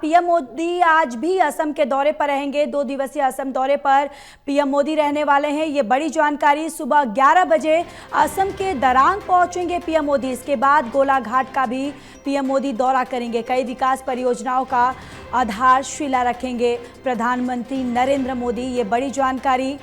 PM Modi आज भी असम के दौरे पर रहेंगे। 2 दिवसीय असम दौरे पर पीएम मोदी रहने वाले हैं। ये बड़ी जानकारी। सुबह 11 बजे असम के दरांग पहुंचेंगे पीएम मोदी। इसके बाद गोलाघाट का भी पीएम मोदी दौरा करेंगे। कई विकास परियोजनाओं का आधारशिला रखेंगे प्रधानमंत्री नरेंद्र मोदी। ये बड़ी जानकारी।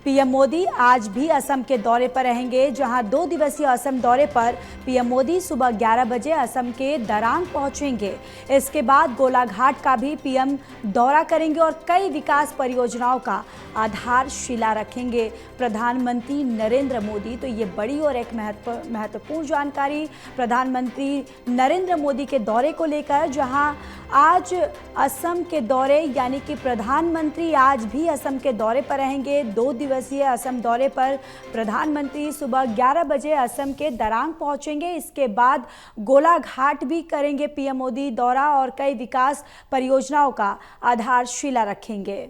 पीएम मोदी आज भी असम के दौरे पर रहेंगे, जहां 2 दिवसीय असम दौरे पर पीएम मोदी सुबह 11 बजे असम के दरांग पहुंचेंगे। इसके बाद गोलाघाट का भी पीएम दौरा करेंगे और कई विकास परियोजनाओं का आधारशिला रखेंगे प्रधानमंत्री नरेंद्र मोदी। तो ये बड़ी और एक महत्वपूर्ण जानकारी प्रधानमंत्री नरेंद्र मोदी के दौरे को लेकर, जहां आज असम के दौरे यानी कि प्रधानमंत्री आज भी असम के दौरे पर रहेंगे। 2 दिवसीय असम दौरे पर प्रधानमंत्री सुबह 11 बजे असम के दरांग पहुंचेंगे। इसके बाद गोलाघाट भी करेंगे पीएम मोदी दौरा और कई विकास परियोजनाओं का आधारशिला रखेंगे।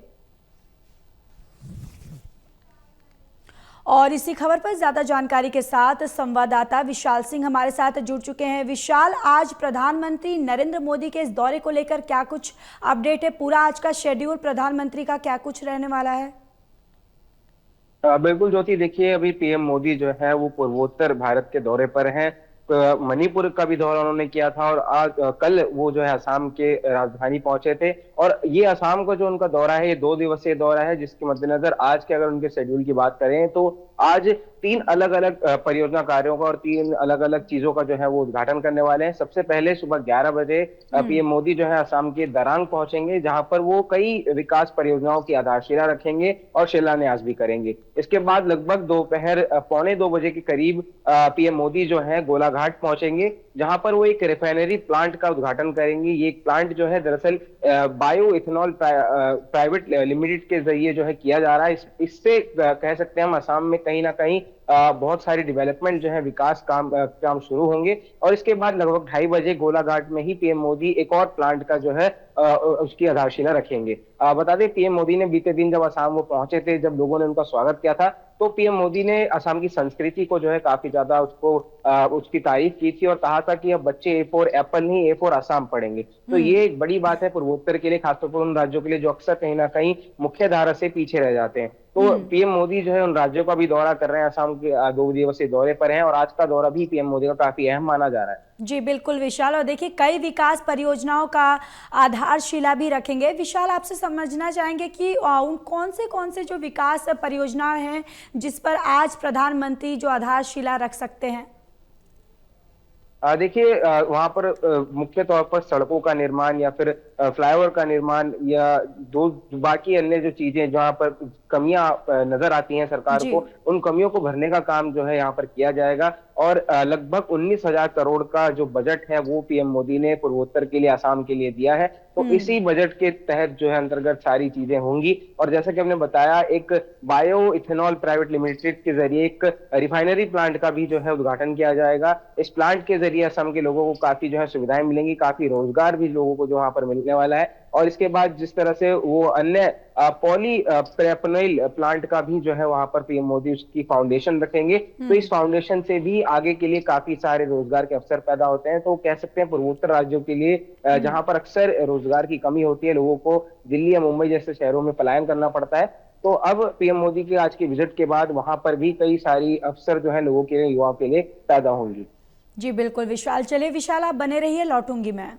और इसी खबर पर ज्यादा जानकारी के साथ संवाददाता विशाल सिंह हमारे साथ जुड़ चुके हैं। विशाल, आज प्रधानमंत्री नरेंद्र मोदी के इस दौरे को लेकर क्या कुछ अपडेट है? पूरा आज का शेड्यूल प्रधानमंत्री का क्या कुछ रहने वाला है? बिल्कुल ज्योति, देखिए अभी पीएम मोदी जो है वो पूर्वोत्तर भारत के दौरे पर हैं। मणिपुर का भी दौरा उन्होंने किया था और आज कल वो जो है असम के राजधानी पहुंचे थे। और ये असम का जो उनका दौरा है ये 2 दिवसीय दौरा है, जिसके मद्देनजर आज के अगर उनके शेड्यूल की बात करें तो आज 3 अलग अलग परियोजना कार्यों का और 3 अलग अलग चीजों का जो है वो उद्घाटन करने वाले हैं। सबसे पहले सुबह 11 बजे पीएम मोदी जो है असम के दरांग पहुंचेंगे, जहां पर वो कई विकास परियोजनाओं की आधारशिला रखेंगे और शिलान्यास भी करेंगे। इसके बाद लगभग दोपहर 1:45 बजे के करीब पीएम मोदी जो है गोलाघाट पहुंचेंगे, जहां पर वो एक रिफाइनरी प्लांट का उद्घाटन करेंगे। ये प्लांट जो है दरअसल बायो इथेनॉल प्राइवेट लिमिटेड के जरिए जो है किया जा रहा है। इससे कह सकते हैं हम असम में कहीं ना कहीं बहुत सारी डेवलपमेंट जो है विकास काम शुरू होंगे। और इसके बाद लगभग 2:30 बजे गोलाघाट में ही पीएम मोदी एक और प्लांट का जो है उसकी आधारशिला रखेंगे। बता दें पीएम मोदी ने बीते दिन जब असम वो पहुंचे थे, जब लोगों ने उनका स्वागत किया था, तो पीएम मोदी ने असम की संस्कृति को जो है काफी ज्यादा उसकी तारीफ की थी और कहा था कि अब बच्चे A फॉर एप्पल नहीं A फॉर असम पढ़ेंगे। तो ये एक बड़ी बात है पूर्वोत्तर के लिए, खासतौर पर उन राज्यों के लिए जो अक्सर कहीं ना कहीं मुख्य धारा से पीछे रह जाते हैं। तो पीएम मोदी जो है उन राज्यों का भी दौरा कर रहे हैं। असम के 2 दिवसीय दौरे पर हैं और आज का दौरा भी पीएम मोदी का काफी अहम माना जा रहा है। जी बिल्कुल विशाल, और देखिए कई विकास परियोजनाओं का आधारशिला भी रखेंगे। विशाल, आपसे समझना चाहेंगे कि उन कौन से जो विकास परियोजनाएं हैं जिस पर आज प्रधानमंत्री जो आधारशिला रख सकते हैं? देखिए वहां पर मुख्य तौर पर सड़कों का निर्माण या फिर फ्लाईओवर का निर्माण या दो बाकी अन्य जो चीजें जहां पर कमियां नजर आती हैं सरकार जी। को, उन कमियों को भरने का काम जो है यहाँ पर किया जाएगा। और लगभग 19,000 करोड़ का जो बजट है वो पीएम मोदी ने पूर्वोत्तर के लिए असम के लिए दिया है। तो इसी बजट के तहत जो है अंतर्गत सारी चीजें होंगी। और जैसा कि हमने बताया, एक बायो इथेनॉल प्राइवेट लिमिटेड के जरिए एक रिफाइनरी प्लांट का भी जो है उद्घाटन किया जाएगा। इस प्लांट के जरिए असम के लोगों को काफी जो है सुविधाएं मिलेंगी, काफी रोजगार भी लोगों को जो वहां पर मिलने वाला है। और इसके बाद जिस तरह से वो अन्य पॉली प्रोपेनॉइल प्लांट का भी जो है वहां पर पीएम मोदी उसकी फाउंडेशन रखेंगे। तो इस फाउंडेशन से भी आगे के लिए काफी सारे रोजगार के अवसर पैदा होते हैं। तो कह सकते हैं पूर्वोत्तर राज्यों के लिए जहां पर अक्सर रोजगार की कमी होती है, लोगों को दिल्ली या मुंबई जैसे शहरों में पलायन करना पड़ता है, तो अब पीएम मोदी के आज के विजिट के बाद वहां पर भी कई सारी अवसर जो है लोगों के लिए, युवाओं के लिए पैदा होंगी। जी बिल्कुल विशाल, चलिए विशाल आप बने रहिए, लौटूंगी मैं।